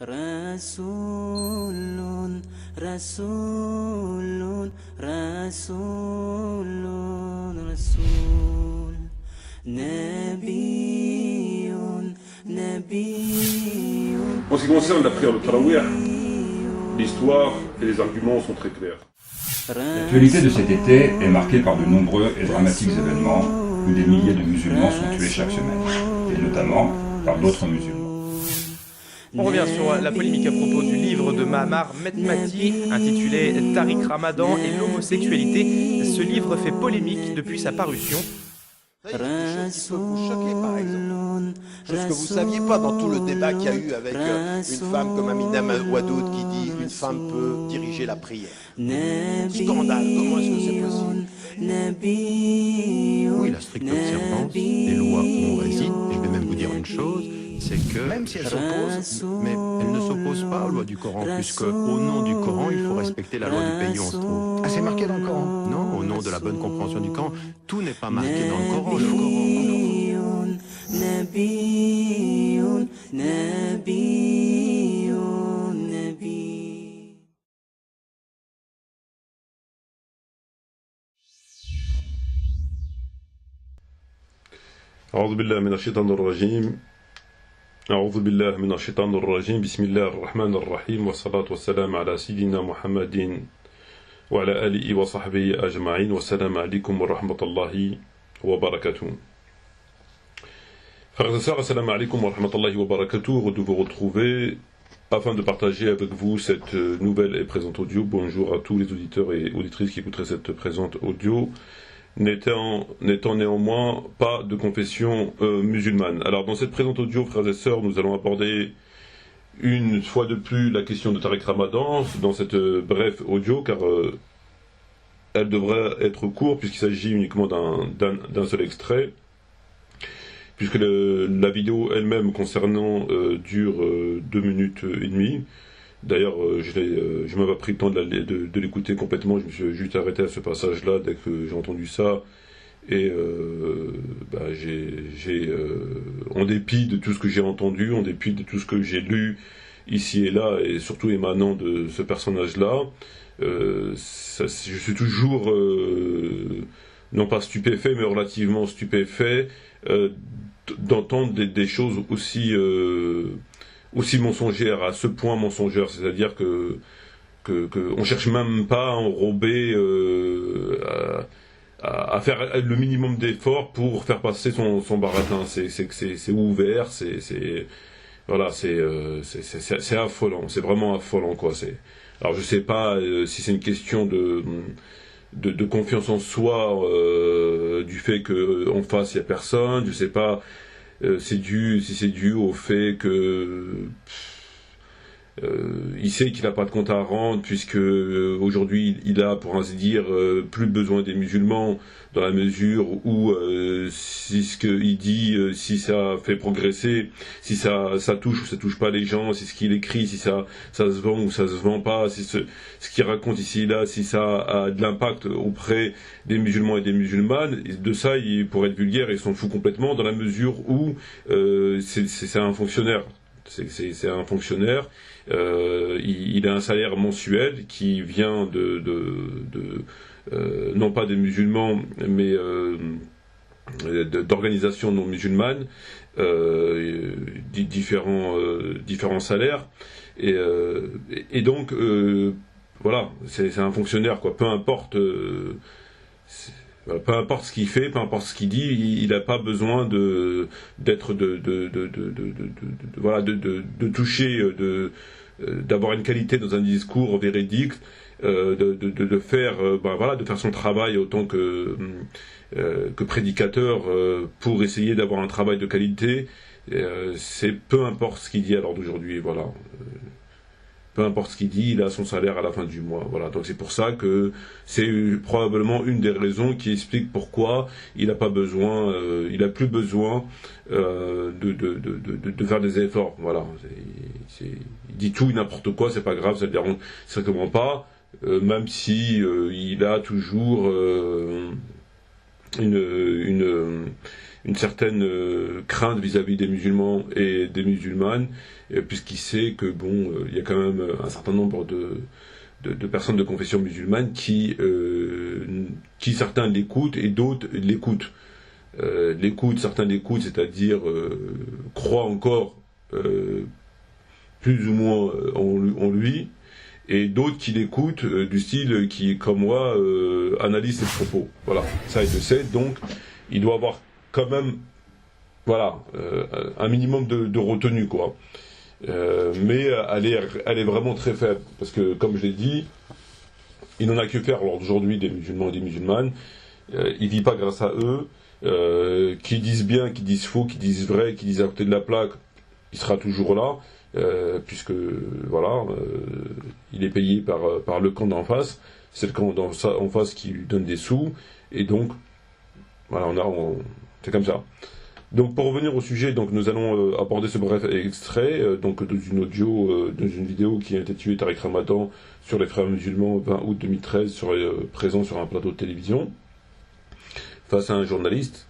رسول رسول رسول رسول نبي نبي. En ce qui concerne la prière de Tarawih, l'histoire et les arguments sont très clairs. L'actualité de cet été est marquée par de nombreux et dramatiques événements où des milliers de musulmans sont tués chaque semaine, et notamment par d'autres musulmans. On revient sur la polémique à propos du livre de Mahamar Metmati intitulé Tariq Ramadan et l'homosexualité. Ce livre fait polémique depuis sa parution. Il y a des choses qui peuvent vous choquer, par exemple. Chose que vous ne saviez pas dans tout le débat qu'il y a eu avec une femme comme Amina Wadoud qui dit une femme peut diriger la prière. Scandale, comment est-ce que c'est possible? Oui, la stricte observance des lois où on réside. Je vais même vous dire une chose, c'est que même si elle s'oppose, mais elle ne s'oppose pas aux lois du Coran, puisque au nom du Coran, il faut respecter la loi du pays où on se trouve. Ah, c'est marqué dans le Coran? Non, au nom de la bonne compréhension du Coran, tout n'est pas marqué dans le Coran. أعوذ بالله من الشيطان الرجيم أعوذ بالله من الشيطان الرجيم بسم الله الرحمن الرحيم والصلاة والسلام على سيدنا محمد وعلى آله وصحبه أجمعين والسلام عليكم ورحمة الله وبركاته. Frères et sœurs, assalamu alaikum wa rahmatullahi wa barakatuh, de vous retrouver afin de partager avec vous cette nouvelle et présente audio. Bonjour à tous les auditeurs et auditrices qui écouteraient cette présente audio, n'étant néanmoins pas de confession musulmane. Alors dans cette présente audio, frères et sœurs, nous allons aborder une fois de plus la question de Tariq Ramadan dans cette brève audio, car elle devrait être courte puisqu'il s'agit uniquement d'un seul extrait, puisque la vidéo elle-même concernant dure 2 minutes et demie. D'ailleurs, je m'avais pris le temps de l'écouter complètement, je me suis juste arrêté à ce passage-là dès que j'ai entendu ça, et en dépit de tout ce que j'ai entendu, en dépit de tout ce que j'ai lu ici et là, et surtout émanant de ce personnage-là, je suis toujours, non pas stupéfait, mais relativement stupéfait d'entendre des choses aussi mensongères, à ce point mensongères, c'est-à-dire que on cherche même pas à enrober, à faire le minimum d'efforts pour faire passer son baratin. C'est ouvert, voilà, c'est affolant, c'est vraiment affolant, quoi. Alors je sais pas si c'est une question de confiance en soi, du fait qu'en face il y a personne, je sais pas si c'est dû au fait que il sait qu'il n'a pas de compte à rendre, puisque aujourd'hui il a, pour ainsi dire, plus besoin des musulmans, dans la mesure où si ce qu'il dit, si ça fait progresser, si ça touche ou ça touche pas les gens, si ce qu'il écrit, si ça se vend ou ça se vend pas, si ce qu'il raconte ici et là, si ça a de l'impact auprès des musulmans et des musulmanes, de ça, pour être vulgaire, il s'en fout complètement, dans la mesure où c'est un fonctionnaire. C'est un fonctionnaire, il a un salaire mensuel qui vient non pas des musulmans, mais d'organisations non musulmanes, différents salaires, et donc voilà, c'est un fonctionnaire, quoi. Peu importe ce qu'il fait, peu importe ce qu'il dit, il n'a pas besoin de toucher, d'avoir une qualité dans un discours véridique, de faire son travail autant que prédicateur, pour essayer d'avoir un travail de qualité. C'est peu importe ce qu'il dit à l'heure d'aujourd'hui, voilà. Peu importe ce qu'il dit, il a son salaire à la fin du mois. Voilà. Donc c'est pour ça que c'est probablement une des raisons qui explique pourquoi il n'a pas besoin, il a plus besoin de faire des efforts. Voilà. Il dit tout et n'importe quoi, c'est pas grave, ça ne le dérange strictement pas, même si il a toujours une certaine crainte vis-à-vis des musulmans et des musulmanes, puisqu'il sait que bon, il y a quand même un certain nombre de personnes de confession musulmane qui certains l'écoutent et d'autres l'écoutent. Certains l'écoutent, c'est-à-dire croient encore plus ou moins en lui, et d'autres qui l'écoutent du style qui, comme moi, analyse ses propos. Voilà, ça il le sait, donc il doit avoir quand même, voilà, un minimum de retenue, quoi. Mais elle est vraiment très faible, parce que, comme je l'ai dit, il n'en a que faire alors d'aujourd'hui des musulmans et des musulmanes. Il vit pas grâce à eux. Qui disent bien, qui disent faux, qui disent vrai, qui disent à côté de la plaque, il sera toujours là, puisque voilà, il est payé par le camp d'en face. C'est le camp en face qui lui donne des sous, et donc voilà, c'est comme ça. Donc pour revenir au sujet, donc nous allons aborder ce bref extrait donc d'une audio, dans une vidéo qui a été tuée Tariq Ramadan sur les frères musulmans 20 août 2013, présent sur un plateau de télévision face à un journaliste.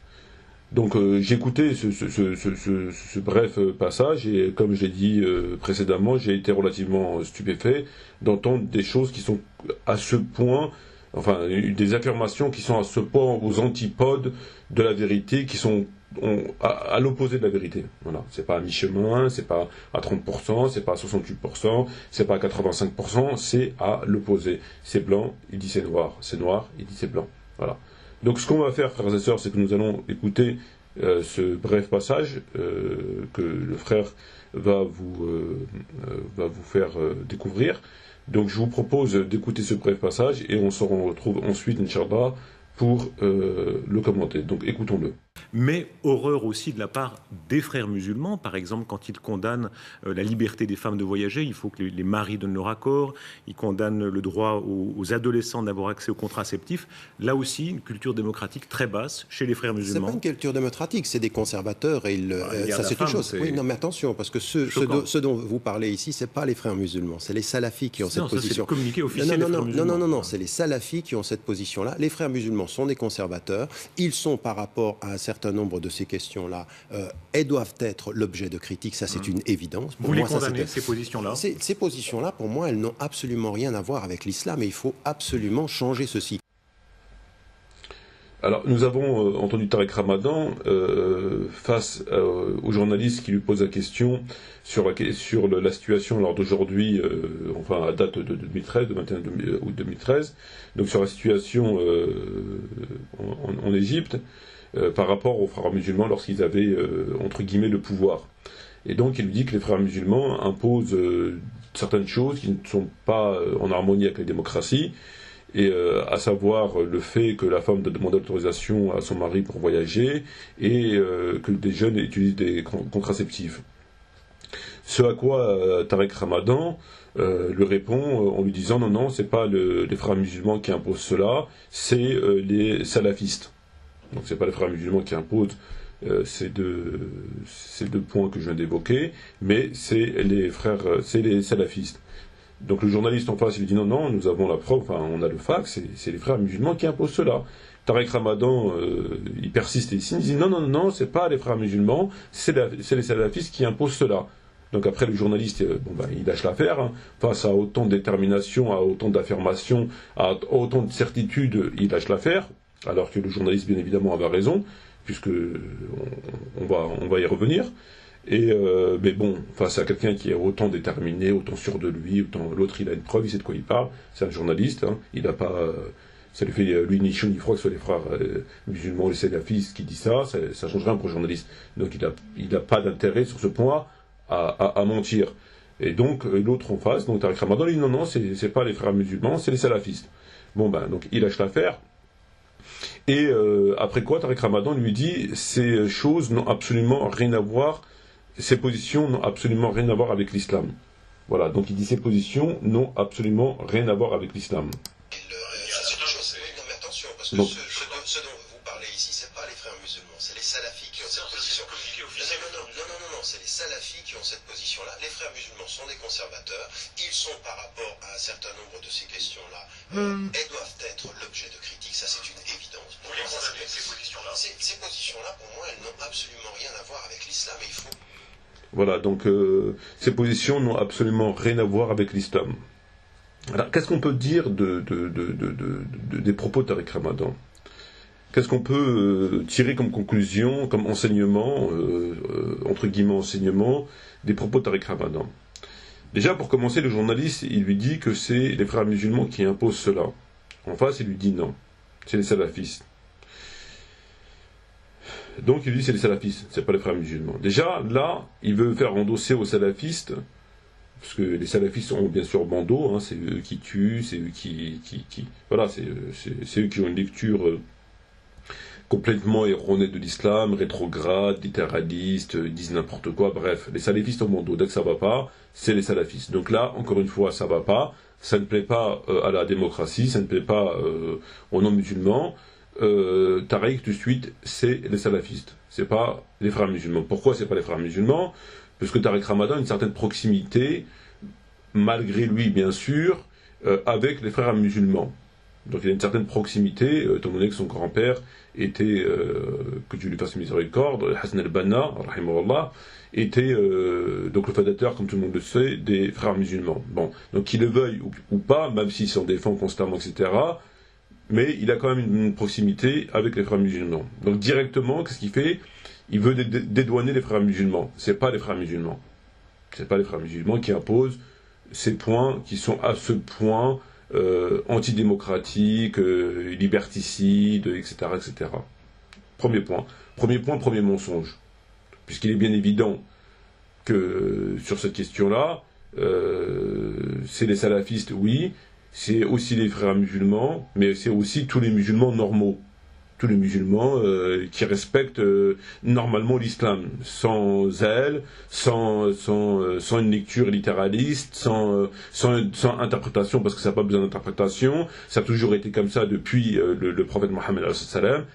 Donc j'ai écouté ce bref passage, et comme je l'ai dit précédemment, j'ai été relativement stupéfait d'entendre des choses qui sont à ce point, enfin des affirmations qui sont à ce point aux antipodes de la vérité, qui sont à l'opposé de la vérité. Voilà, c'est pas à mi-chemin, c'est pas à 30%, c'est pas à 68%, c'est pas à 85%, c'est à l'opposé. C'est blanc, il dit c'est noir, il dit c'est blanc. Voilà. Donc ce qu'on va faire, frères et sœurs, c'est que nous allons écouter ce bref passage que le frère va vous faire découvrir. Donc je vous propose d'écouter ce bref passage, et on se retrouve ensuite, Inch'Allah, pour le commenter. Donc écoutons-le. Mais horreur aussi de la part des frères musulmans, par exemple quand ils condamnent la liberté des femmes de voyager, il faut que les maris donnent leur accord, ils condamnent le droit aux adolescents d'avoir accès aux contraceptifs. Là aussi, une culture démocratique très basse chez les frères musulmans. C'est pas une culture démocratique, c'est des conservateurs, et ça c'est une chose. Oui, non mais attention, parce que ceux dont vous parlez ici, c'est pas les frères musulmans, c'est les salafis qui ont cette position. C'est le communiqué officiel des frères musulmans. Non, c'est les salafis qui ont cette position-là. Les frères musulmans sont des conservateurs, ils sont par rapport à un certain nombre de ces questions-là, elles doivent être l'objet de critiques, ça c'est une évidence. Vous les condamnez, ces positions-là ? Ces positions-là, pour moi, elles n'ont absolument rien à voir avec l'islam, et il faut absolument changer ceci. Alors, nous avons entendu Tariq Ramadan face aux journalistes qui lui posent la question sur la situation lors d'aujourd'hui, enfin à date de 2013, de 21 août 2013, donc sur la situation en Égypte, par rapport aux frères musulmans lorsqu'ils avaient, entre guillemets, le pouvoir. Et donc il lui dit que les frères musulmans imposent certaines choses qui ne sont pas en harmonie avec la démocratie, et à savoir le fait que la femme doit demander l'autorisation à son mari pour voyager, et que des jeunes utilisent des contraceptifs. Ce à quoi Tariq Ramadan lui répond en lui disant non, c'est pas les frères musulmans qui imposent cela, c'est les salafistes. Donc c'est pas les frères musulmans qui imposent ces deux points que je viens d'évoquer, mais c'est les salafistes. Donc le journaliste en face, il lui dit non, nous avons la preuve, enfin, on a le fax, c'est les frères musulmans qui imposent cela. Tariq Ramadan, il persiste ici, il dit non, c'est pas les frères musulmans, c'est les salafistes qui imposent cela. Donc après, le journaliste, il lâche l'affaire, hein. Face à autant de détermination, à autant d'affirmations, à autant de certitudes, il lâche l'affaire, alors que le journaliste, bien évidemment, avait raison, puisque on va y revenir. Et mais bon, face à quelqu'un qui est autant déterminé, autant sûr de lui, l'autre il a une preuve, il sait de quoi il parle, c'est un journaliste, hein, il n'a pas, ça lui fait lui ni chaud ni froid que ce soit les frères musulmans ou les salafistes qui disent ça change rien pour le journaliste. Donc il n'a pas d'intérêt sur ce point à mentir. Et donc l'autre en face, donc Tariq Ramadan, il dit non, c'est pas les frères musulmans, c'est les salafistes. Bon donc il lâche l'affaire. Et après quoi, Tariq Ramadan lui dit ces choses n'ont absolument rien à voir. Ces positions n'ont absolument rien à voir avec l'islam. Voilà, donc il dit ces positions n'ont absolument rien à voir avec l'islam. Mais attention, parce que ceux dont vous parlez ici, c'est pas les frères musulmans, c'est les salafis qui ont cette position. Non, c'est les salafis qui ont cette position-là. Les frères musulmans sont des conservateurs. Ils sont, par rapport à un certain nombre de ces questions-là, et doivent être l'objet de critiques. Ça, c'est une évidence. Pour moi, ces positions-là. Ces positions-là, pour moi, elles n'ont absolument rien à voir avec l'islam. Et il faut... Voilà, donc ces positions n'ont absolument rien à voir avec l'islam. Alors, qu'est-ce qu'on peut dire des propos de Tariq Ramadan? Qu'est-ce qu'on peut tirer comme conclusion, comme enseignement, entre guillemets enseignement, des propos de Tariq Ramadan? Déjà, pour commencer, le journaliste, il lui dit que c'est les frères musulmans qui imposent cela. En face, il lui dit non, c'est les salafistes. Donc il lui dit c'est les salafistes, c'est pas les frères musulmans. Déjà, là, il veut faire endosser aux salafistes, parce que les salafistes ont bien sûr bandeau, hein, c'est eux qui tuent, c'est eux qui voilà, c'est eux qui ont une lecture complètement erronée de l'islam, rétrograde, littéraliste, disent n'importe quoi, bref, les salafistes ont bandeau, dès que ça va pas, c'est les salafistes. Donc là, encore une fois, ça va pas, ça ne plaît pas à la démocratie, ça ne plaît pas aux non-musulmans. Tariq, tout de suite, c'est les salafistes, c'est pas les frères musulmans. Pourquoi c'est pas les frères musulmans? Parce que Tariq Ramadan a une certaine proximité, malgré lui bien sûr, avec les frères musulmans. Donc il y a une certaine proximité, étant donné que son grand-père était, que Dieu lui fasse miséricorde, Hassan al-Banna, rahimahullah, était donc le fondateur, comme tout le monde le sait, des frères musulmans. Bon, donc qu'il le veuille ou pas, même s'il s'en défend constamment, etc., mais il a quand même une proximité avec les frères musulmans. Donc directement, qu'est-ce qu'il fait? Il veut dédouaner les frères musulmans. C'est pas les frères musulmans. C'est pas les frères musulmans qui imposent ces points qui sont à ce point antidémocratiques, liberticides, etc., etc. Premier point. Premier mensonge. Puisqu'il est bien évident que sur cette question-là, c'est les salafistes, oui, c'est aussi les frères musulmans, mais c'est aussi tous les musulmans normaux. Tous les musulmans qui respectent normalement l'islam, sans zèle, sans une lecture littéraliste, sans interprétation, parce que ça n'a pas besoin d'interprétation. Ça a toujours été comme ça depuis le prophète Mohammed,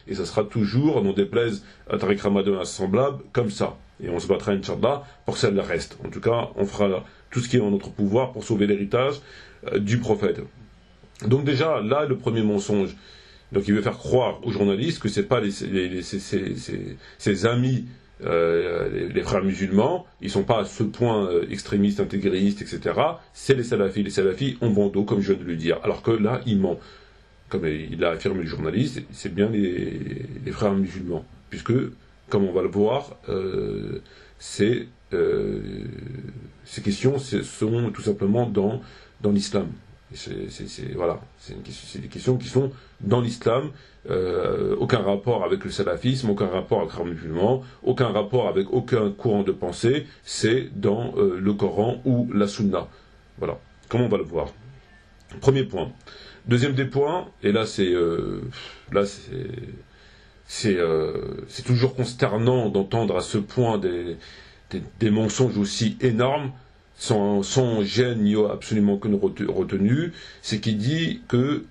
et ça sera toujours, n'en déplaise à Tariq Ramadan semblable, comme ça. Et on se battra, Inch'Allah, pour que ça le reste. En tout cas, on fera tout ce qui est en notre pouvoir pour sauver l'héritage du prophète. Donc déjà, là, le premier mensonge. Donc il veut faire croire aux journalistes que c'est pas ses amis, les frères musulmans, ils sont pas à ce point extrémistes, intégristes, etc. C'est les salafis. Les salafis ont bandeau, comme je viens de le dire. Alors que là, il ment. Comme il a affirmé le journaliste, c'est bien les frères musulmans. Puisque, comme on va le voir, ces questions sont tout simplement dans l'islam. Voilà, c'est des questions qui sont dans l'islam, aucun rapport avec le salafisme, aucun rapport avec les frères musulmans, aucun rapport avec aucun courant de pensée, c'est dans le Coran ou la Sunna. Voilà, comme on va le voir. Premier point. Deuxième des points, et là c'est toujours consternant d'entendre à ce point des mensonges aussi énormes, sans gêne ni absolument aucune retenue, c'est qu'il dit que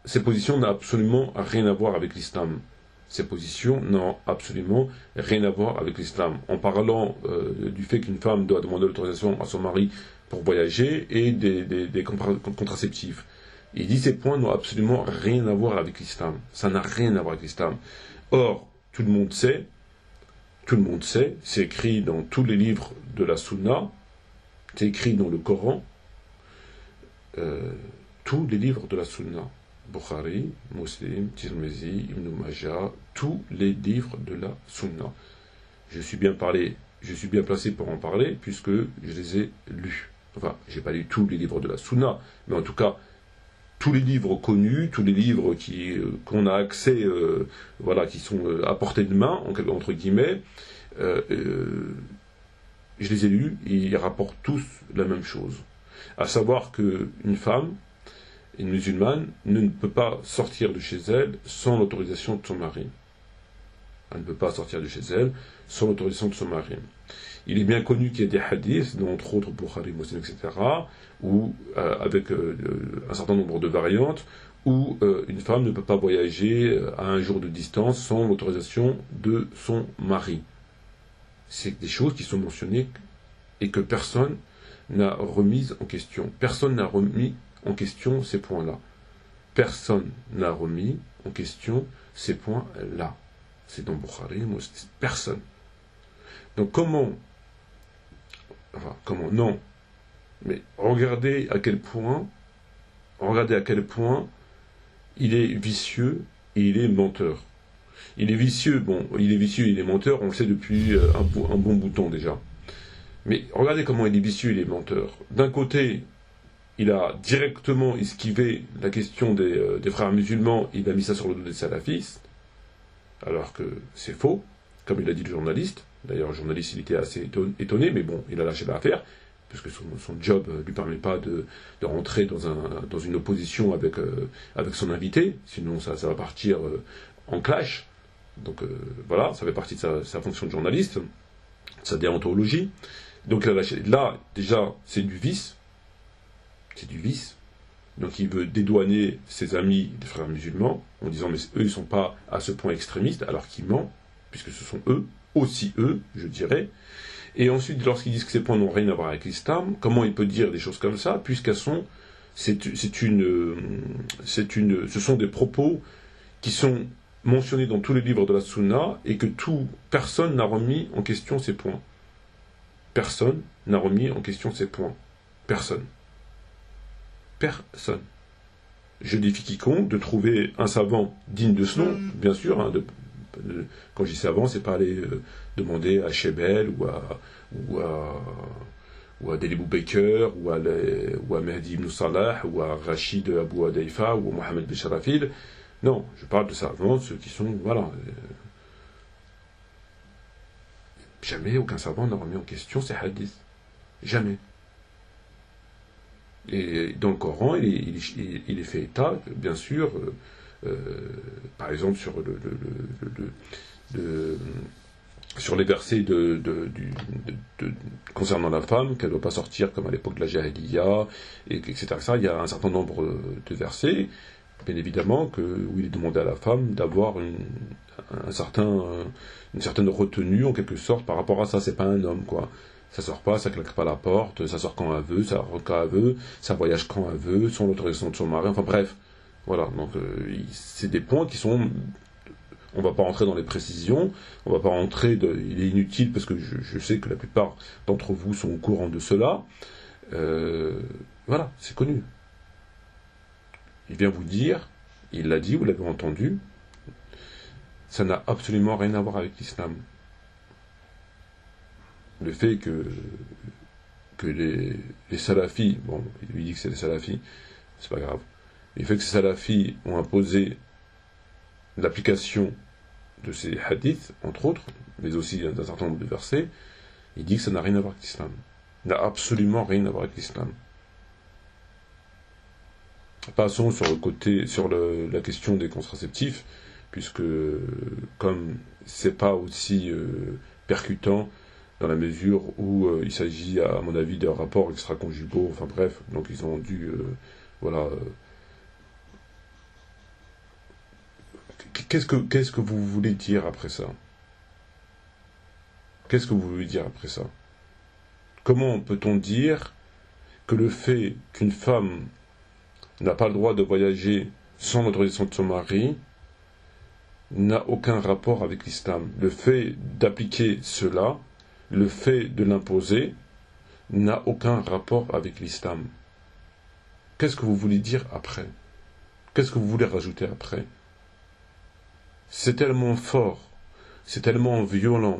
ces positions n'ont absolument rien à voir avec l'islam. Ces positions n'ont absolument rien à voir avec l'islam. En parlant du fait qu'une femme doit demander l'autorisation à son mari pour voyager et des contraceptifs. Il dit que ces points n'ont absolument rien à voir avec l'islam. Ça n'a rien à voir avec l'islam. Or, tout le monde sait, c'est écrit dans tous les livres de la Sunna, c'est écrit dans le Coran, tous les livres de la Sunna, Bukhari, Muslim, Tirmizi, Ibn Majah, tous les livres de la Sunna. Je suis bien placé pour en parler, puisque je les ai lus. Enfin, j'ai pas lu tous les livres de la Sunna, mais en tout cas, tous les livres connus, tous les livres qu'on a accès, voilà, qui sont à portée de main, entre guillemets, je les ai lus, et ils rapportent tous la même chose. À savoir qu'une femme, une musulmane, ne peut pas sortir de chez elle sans l'autorisation de son mari. Elle ne peut pas sortir de chez elle sans l'autorisation de son mari. Il est bien connu qu'il y a des hadiths, dont entre autres Bukhari, Muslim, etc., où, avec un certain nombre de variantes, où une femme ne peut pas voyager à un jour de distance sans l'autorisation de son mari. c'est des choses qui sont mentionnées et que personne n'a remises en question. Personne n'a remis en question ces points-là. Personne n'a remis en question ces points-là. C'est dans Bukhari, personne. Donc comment non, mais regardez à quel point il est vicieux et il est menteur. Il est vicieux, il est menteur, on le sait depuis un bon bout de temps déjà. Mais regardez comment il est vicieux, il est menteur. D'un côté, il a directement esquivé la question des frères musulmans, il a mis ça sur le dos des salafistes, alors que c'est faux, comme il a dit le journaliste. D'ailleurs, le journaliste, il était assez étonné, mais bon, il a lâché l'affaire, parce que son job ne lui permet pas de rentrer dans une opposition avec son invité, sinon ça va partir en clash. Donc voilà, ça fait partie de sa fonction de journaliste, sa déontologie. Donc là, déjà, c'est du vice. C'est du vice. Donc il veut dédouaner ses amis, les frères musulmans, en disant, mais eux, ils ne sont pas à ce point extrémistes, alors qu'ils mentent, puisque ce sont eux, aussi eux, je dirais. Et ensuite, lorsqu'ils disent que ces points n'ont rien à voir avec l'islam, comment il peut dire des choses comme ça, puisqu'elles sont... ce sont des propos qui sont mentionnés dans tous les livres de la Sunna, et que personne n'a remis en question ces points. Personne n'a remis en question ces points. Personne. Personne. Je défie quiconque de trouver un savant digne de ce nom, bien sûr. Hein, quand je dis savant, c'est pas aller demander à Chebel ou à Delibou Baker ou à Mehdi ibn Salah ou à Rachid Abou Adaifa ou à Mohamed Besharafil. Non, je parle de savants, ceux qui sont... Voilà. Jamais aucun savant n'a remis en question ces hadiths. Jamais. Et dans le Coran, il est fait état, bien sûr, par exemple sur les versets concernant la femme, qu'elle ne doit pas sortir comme à l'époque de la Jahiliya, etc. Il y a un certain nombre de versets, bien évidemment, où il est demandé à la femme d'avoir une certaine retenue, en quelque sorte, par rapport à ça. C'est pas un homme, quoi. Ça sort pas, ça claque pas la porte, ça sort quand elle veut, ça rentre quand elle veut, ça voyage quand elle veut, sans l'autorisation de son mari, enfin bref. Voilà, donc c'est des points qui sont... On va pas rentrer dans les précisions, on va pas rentrer... Il est inutile, parce que je sais que la plupart d'entre vous sont au courant de cela. Voilà, c'est connu. Il vient vous dire, il l'a dit, vous l'avez entendu, ça n'a absolument rien à voir avec l'islam. Le fait que les salafis, bon, il lui dit que c'est les salafis, c'est pas grave, le fait que ces salafis ont imposé l'application de ces hadiths, entre autres, mais aussi d'un certain nombre de versets, il dit que ça n'a rien à voir avec l'islam. Ça n'a absolument rien à voir avec l'islam. Passons sur la question des contraceptifs, puisque comme c'est pas aussi percutant, dans la mesure où il s'agit, à mon avis, d'un rapport extra-conjugaux, enfin bref, donc ils ont dû, voilà. Qu'est-ce que vous voulez dire après ça? Qu'est-ce que vous voulez dire après ça? Comment peut-on dire que le fait qu'une femme n'a pas le droit de voyager sans l'autorisation de son mari n'a aucun rapport avec l'islam? Le fait d'appliquer cela, le fait de l'imposer, n'a aucun rapport avec l'islam. Qu'est-ce que vous voulez dire après? Qu'est-ce que vous voulez rajouter après? C'est tellement fort, c'est tellement violent,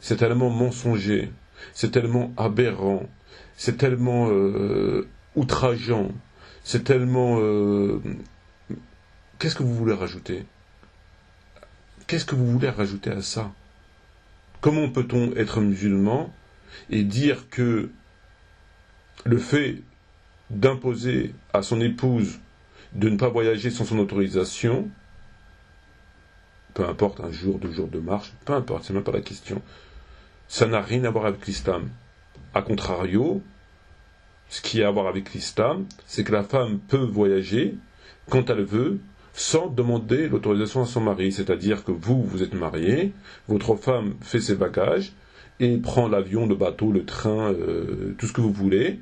c'est tellement mensonger, c'est tellement aberrant, c'est tellement outrageant, c'est tellement... Qu'est-ce que vous voulez rajouter? Qu'est-ce que vous voulez rajouter à ça? Comment peut-on être musulman et dire que le fait d'imposer à son épouse de ne pas voyager sans son autorisation, peu importe, un jour, 2 jours de marche, peu importe, c'est même pas la question, ça n'a rien à voir avec l'islam. A contrario, ce qui a à voir avec l'islam, c'est que la femme peut voyager quand elle veut, sans demander l'autorisation à son mari. C'est-à-dire que vous êtes marié, votre femme fait ses bagages, et prend l'avion, le bateau, le train, tout ce que vous voulez,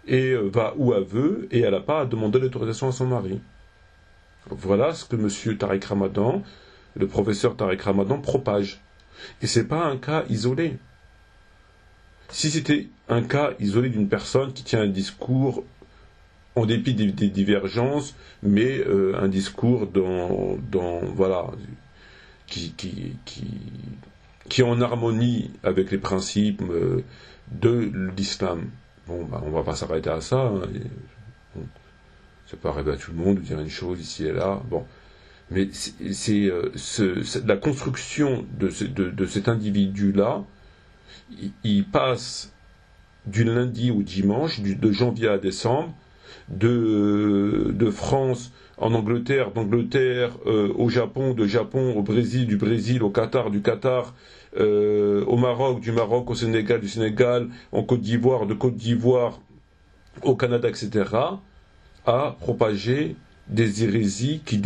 et va où elle veut, et elle n'a pas à demander l'autorisation à son mari. Voilà ce que M. Tariq Ramadan, le professeur Tariq Ramadan, propage. Et ce n'est pas un cas isolé. Si c'était un cas isolé d'une personne qui tient un discours en dépit des divergences, mais un discours voilà, qui est en harmonie avec les principes de l'islam. Bon, on va pas s'arrêter à ça. Hein. Bon, ça peut arriver à tout le monde de dire une chose ici et là. Bon, mais c'est la construction de cet individu-là. Il passe du lundi au dimanche, de janvier à décembre, de France en Angleterre, d'Angleterre au Japon, de Japon au Brésil, du Brésil au Qatar, du Qatar au Maroc, du Maroc au Sénégal, du Sénégal en Côte d'Ivoire, de Côte d'Ivoire au Canada, etc., à propager des hérésies qui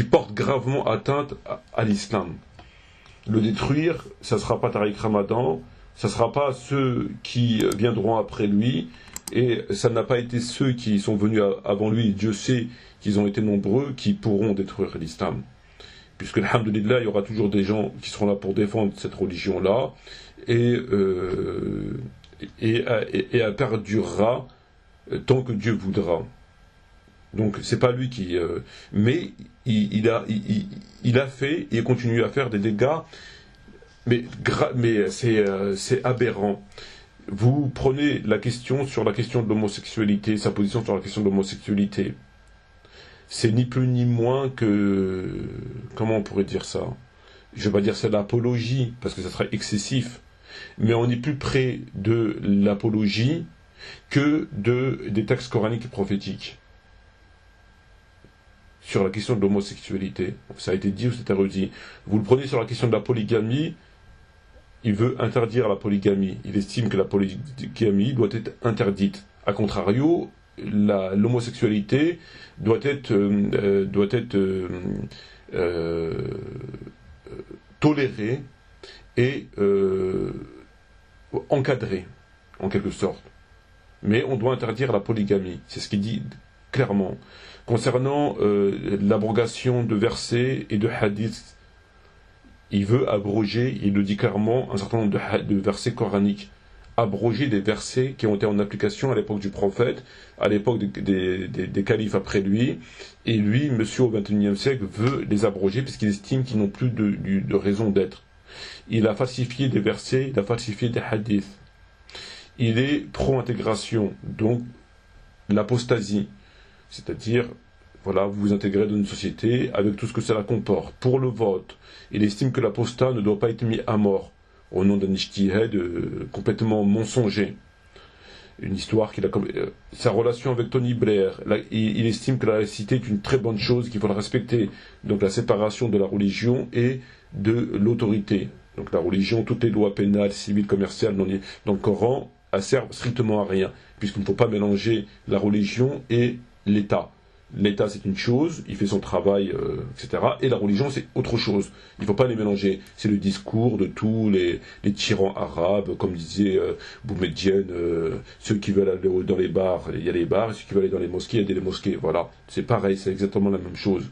portent gravement atteinte à l'islam. Le détruire, ça ne sera pas Tariq Ramadan, ça ne sera pas ceux qui viendront après lui, et ça n'a pas été ceux qui sont venus avant lui, Dieu sait qu'ils ont été nombreux, qui pourront détruire l'islam. Puisque, alhamdoulilah, il y aura toujours des gens qui seront là pour défendre cette religion-là, et elle perdurera tant que Dieu voudra. Donc c'est pas lui qui... mais il a fait et continue à faire des dégâts, mais c'est aberrant. Vous prenez la question sur la question de l'homosexualité, sa position sur la question de l'homosexualité. C'est ni plus ni moins que... Comment on pourrait dire ça? Je ne vais pas dire c'est l'apologie, parce que ça serait excessif. Mais on est plus près de l'apologie que des textes coraniques et prophétiques. Sur la question de l'homosexualité. Ça a été dit ou c'est redit. Vous le prenez sur la question de la polygamie, il veut interdire la polygamie. Il estime que la polygamie doit être interdite. A contrario, l'homosexualité doit être tolérée et encadrée, en quelque sorte. Mais on doit interdire la polygamie. C'est ce qu'il dit clairement. Concernant l'abrogation de versets et de hadiths, il veut abroger, il le dit clairement, un certain nombre de versets coraniques. Abroger des versets qui ont été en application à l'époque du prophète, à l'époque des califes après lui, et lui, monsieur au XXIe siècle, veut les abroger puisqu'il estime qu'ils n'ont plus de raison d'être. Il a falsifié des versets, il a falsifié des hadiths. Il est pro-intégration, donc l'apostasie, c'est-à-dire, voilà, vous vous intégrez dans une société avec tout ce que cela comporte. Pour le vote, il estime que l'apostat ne doit pas être mis à mort au nom d'un ijtihad complètement mensonger. Une histoire qu'il a... sa relation avec Tony Blair, il estime que la laïcité est une très bonne chose, qu'il faut la respecter. Donc la séparation de la religion et de l'autorité. Donc la religion, toutes les lois pénales, civiles, commerciales dans le Coran, elles servent strictement à rien, puisqu'il ne faut pas mélanger la religion et l'État. L'État, c'est une chose, il fait son travail, etc. Et la religion, c'est autre chose. Il ne faut pas les mélanger. C'est le discours de tous les tyrans arabes, comme disait Boumedienne, ceux qui veulent aller dans les bars, il y a les bars, et ceux qui veulent aller dans les mosquées, il y a des mosquées. Voilà, c'est pareil, c'est exactement la même chose.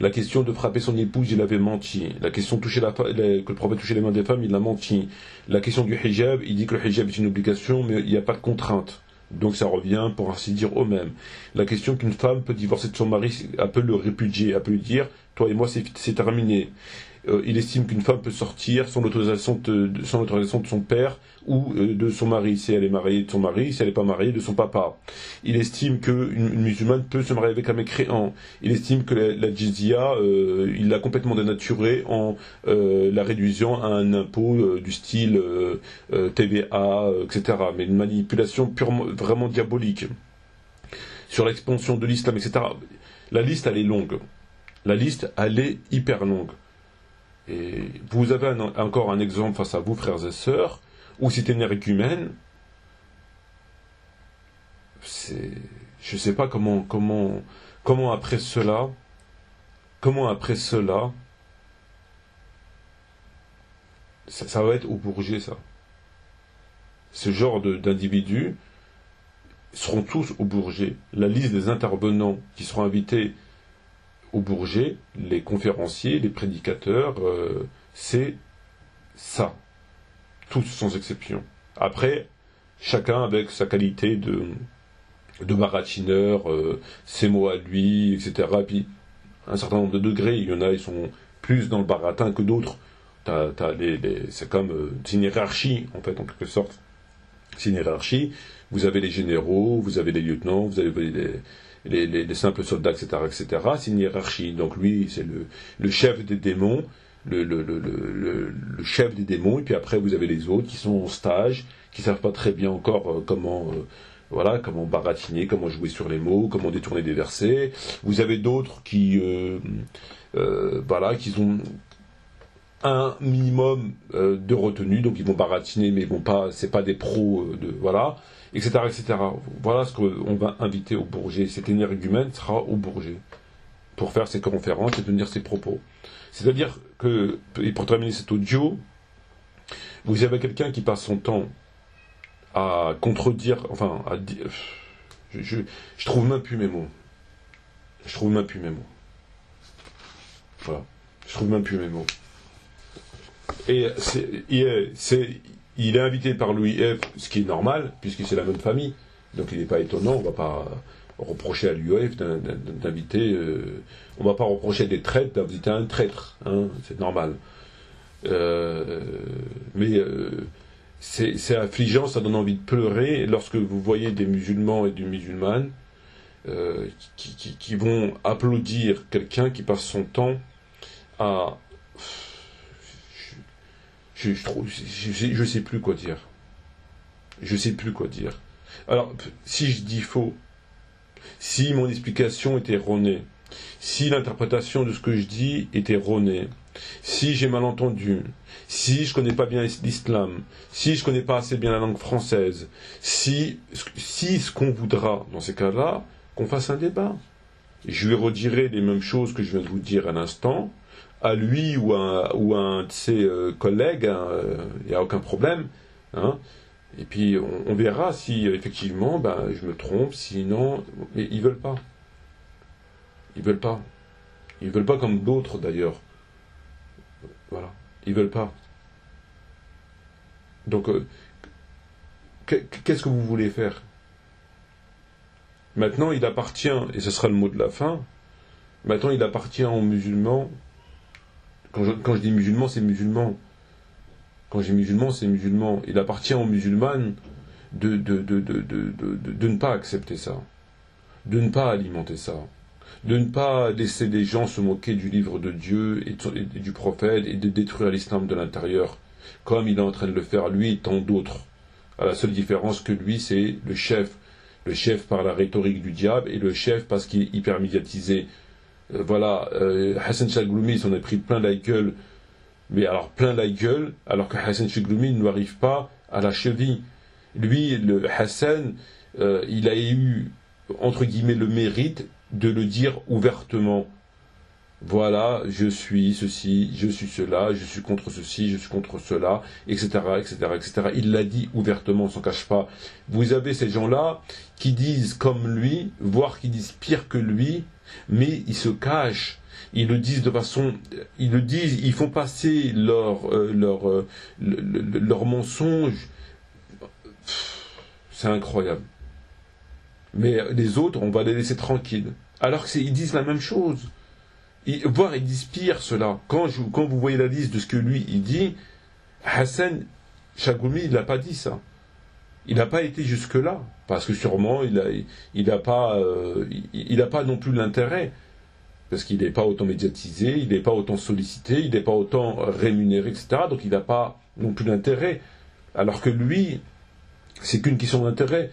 La question de frapper son épouse, il avait menti. La question de toucher que le prophète touchait les mains des femmes, il a menti. La question du hijab, il dit que le hijab est une obligation, mais il n'y a pas de contrainte. Donc ça revient, pour ainsi dire, au même. La question qu'une femme peut divorcer de son mari, elle peut le répudier, elle peut lui dire, toi et moi c'est terminé. Il estime qu'une femme peut sortir sans l'autorisation de son père ou de son mari, si elle est mariée de son mari, si elle n'est pas mariée de son papa. Il estime qu'une musulmane peut se marier avec un mécréant. Il estime que la jizya, il l'a complètement dénaturée en la réduisant à un impôt du style TVA, etc. Mais une manipulation purement, vraiment diabolique. Sur l'expansion de l'islam, etc. La liste, elle est longue. La liste, elle est hyper longue. Et vous avez encore un exemple face à vous, frères et sœurs, où c'est énergumène. Je ne sais pas comment après cela, comment après cela, ça va être au Bourget, ça. Ce genre d'individus seront tous au Bourget. La liste des intervenants qui seront invités au Bourget, les conférenciers, les prédicateurs, c'est ça. Tous sans exception. Après, chacun avec sa qualité de baratineur, ses mots à lui, etc. Et puis, un certain nombre de degrés, il y en a, ils sont plus dans le baratin que d'autres. C'est comme c'est une hiérarchie, en fait, en quelque sorte. C'est une hiérarchie. Vous avez les généraux, vous avez les lieutenants, vous avez les simples soldats, etc., etc. C'est une hiérarchie. Donc lui, c'est le chef des démons, le chef des démons. Et puis après, vous avez les autres qui sont en stage, qui savent pas très bien encore comment baratiner, comment jouer sur les mots, comment détourner des versets. Vous avez d'autres qui ont un minimum de retenue, donc ils vont baratiner, mais c'est pas des pros etc., etc. Voilà ce qu'on va inviter au Bourget. Cet énergumène sera au Bourget pour faire ses conférences et tenir ses propos. C'est-à-dire que, et pour terminer cet audio, vous avez quelqu'un qui passe son temps à contredire, à dire, je trouve même plus mes mots. Voilà. Je trouve même plus mes mots. Et il est invité par l'UIF, ce qui est normal, puisque c'est la même famille. Donc il n'est pas étonnant, on ne va pas reprocher à l'UIF d'inviter... on ne va pas reprocher des traîtres d'inviter un traître, hein, c'est normal. Mais c'est affligeant, ça donne envie de pleurer lorsque vous voyez des musulmans et des musulmanes qui vont applaudir quelqu'un qui passe son temps à... Je sais plus quoi dire. Je sais plus quoi dire. Alors, si je dis faux, si mon explication est erronée, si l'interprétation de ce que je dis est erronée, si j'ai mal entendu, si je connais pas bien l'islam, si je connais pas assez bien la langue française, si ce qu'on voudra dans ces cas-là, qu'on fasse un débat. Je lui redirai les mêmes choses que je viens de vous dire à l'instant, à lui ou à un de ses collègues, il n'y a aucun problème. Hein. Et puis on verra si effectivement je me trompe, sinon... Mais ils veulent pas. Ils veulent pas. Ils veulent pas comme d'autres d'ailleurs. Voilà. Ils veulent pas. Donc, qu'est-ce que vous voulez faire? Maintenant, il appartient, et ce sera le mot de la fin, maintenant il appartient aux musulmans. Quand je dis musulmans, c'est musulmans. Quand je dis musulmans, c'est musulmans. Il appartient aux musulmanes de ne pas accepter ça, de ne pas alimenter ça, de ne pas laisser les gens se moquer du livre de Dieu et du prophète et de détruire l'islam de l'intérieur, comme il est en train de le faire lui et tant d'autres. À la seule différence que lui, c'est le chef par la rhétorique du diable et le chef parce qu'il est hyper médiatisé. Hassan Chagloumi s'en est pris plein la gueule, mais alors plein la gueule, alors que Hassan Chagloumi ne lui arrive pas à la cheville. Lui, le Hassan, il a eu, entre guillemets, le mérite de le dire ouvertement. Voilà, je suis ceci, je suis cela, je suis contre ceci, je suis contre cela, etc., etc., etc. Il l'a dit ouvertement, on s'en cache pas. Vous avez ces gens-là qui disent comme lui, voire qui disent pire que lui, mais ils se cachent. Ils le disent de façon... ils font passer leur mensonge. C'est incroyable. Mais les autres, on va les laisser tranquilles. Alors qu'ils disent la même chose. Voire ils disent pire cela. Quand vous voyez la liste de ce que lui, il dit, Hassan Chagloumi, il n'a pas dit ça. Il n'a pas été jusque-là. Parce que sûrement, il n'a pas non plus l'intérêt. Parce qu'il n'est pas autant médiatisé, il n'est pas autant sollicité, il n'est pas autant rémunéré, etc. Donc il n'a pas non plus d'intérêt. Alors que lui, c'est qu'une question d'intérêt.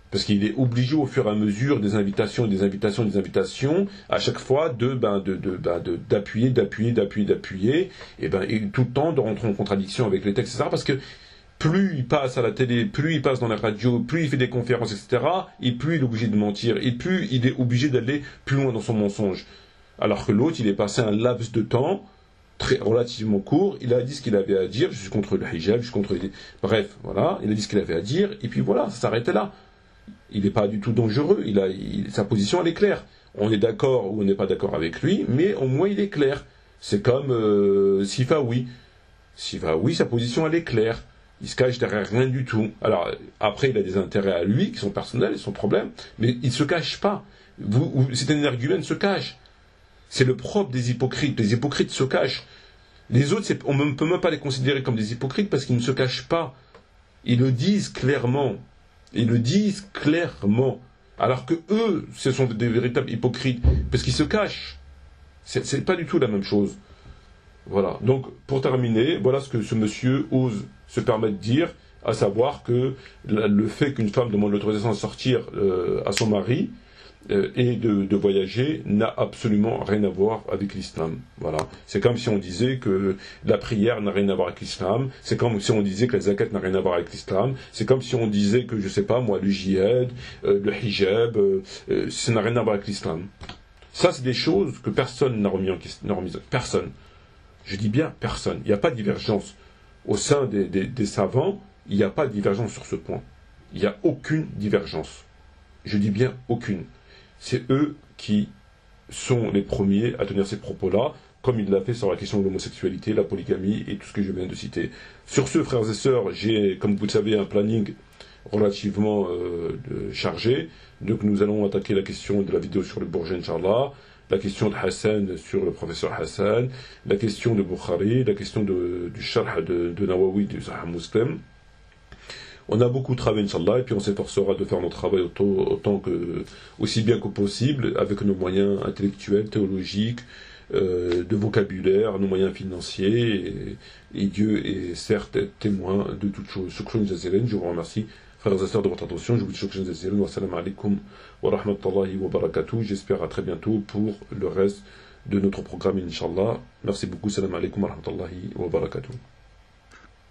Parce qu'il est obligé au fur et à mesure des invitations, à chaque fois d'appuyer, et tout le temps de rentrer en contradiction avec les textes, etc. Parce que plus il passe à la télé, plus il passe dans la radio, plus il fait des conférences, etc., et plus il est obligé de mentir, et plus il est obligé d'aller plus loin dans son mensonge. Alors que l'autre, il est passé un laps de temps relativement court, il a dit ce qu'il avait à dire, je suis contre le hijab, je suis contre les... Bref, voilà, il a dit ce qu'il avait à dire, et puis voilà, ça s'arrêtait là. Il n'est pas du tout dangereux, sa position, elle est claire. On est d'accord ou on n'est pas d'accord avec lui, mais au moins il est clair. C'est comme Sifawi. Sifawi, sa position, elle est claire. Il se cache derrière rien du tout. Alors, après, il a des intérêts à lui, qui sont personnels, son problème, mais il ne se cache pas. C'est un argument, se cache. C'est le propre des hypocrites. Les hypocrites se cachent. Les autres, on ne peut même pas les considérer comme des hypocrites parce qu'ils ne se cachent pas. Ils le disent clairement. Ils le disent clairement. Alors que eux, ce sont des véritables hypocrites parce qu'ils se cachent. C'est pas du tout la même chose. Voilà. Donc, pour terminer, voilà ce que ce monsieur ose se permettre de dire, à savoir que le fait qu'une femme demande l'autorisation de sortir à son mari et de voyager n'a absolument rien à voir avec l'islam. Voilà. C'est comme si on disait que la prière n'a rien à voir avec l'islam. C'est comme si on disait que la zakat n'a rien à voir avec l'islam. C'est comme si on disait que, je sais pas moi, le djihad, le hijab, ça n'a rien à voir avec l'islam. Ça, c'est des choses que personne n'a remis en question. Personne. Je dis bien personne. Il n'y a pas de divergence. Au sein des savants, il n'y a pas de divergence sur ce point. Il n'y a aucune divergence. Je dis bien aucune. C'est eux qui sont les premiers à tenir ces propos-là, comme il l'a fait sur la question de l'homosexualité, la polygamie et tout ce que je viens de citer. Sur ce, frères et sœurs, j'ai, comme vous le savez, un planning relativement chargé. Donc nous allons attaquer la question de la vidéo sur le Bourget, Inch'Allah, la question de Hassan sur le professeur Hassan, la question de Bukhari, la question du Sharh de Nawawi du Sahih Muslim. On a beaucoup travaillé, Inch'Allah, et puis on s'efforcera de faire notre travail aussi bien que possible, avec nos moyens intellectuels, théologiques, de vocabulaire, nos moyens financiers, et Dieu est certes témoin de toutes choses. Shukran jazilan, je vous remercie, frères et sœurs, de votre attention. Je vous dis shukran jazilan, wa salam alaikum wa rahmatullahi wa barakatuh. J'espère à très bientôt pour le reste de notre programme, Inch'Allah. Merci beaucoup, salam alaikum wa rahmatullahi wa barakatuh.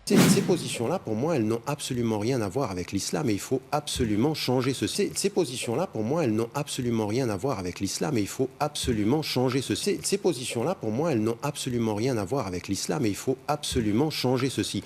Ces positions-là, pour moi, elles n'ont absolument rien à voir avec l'islam et il faut absolument changer ceci. Ces positions-là, pour moi, elles n'ont absolument rien à voir avec l'islam et il faut absolument changer ceci. Ces positions-là, pour moi, elles n'ont absolument rien à voir avec l'islam et il faut absolument changer ceci.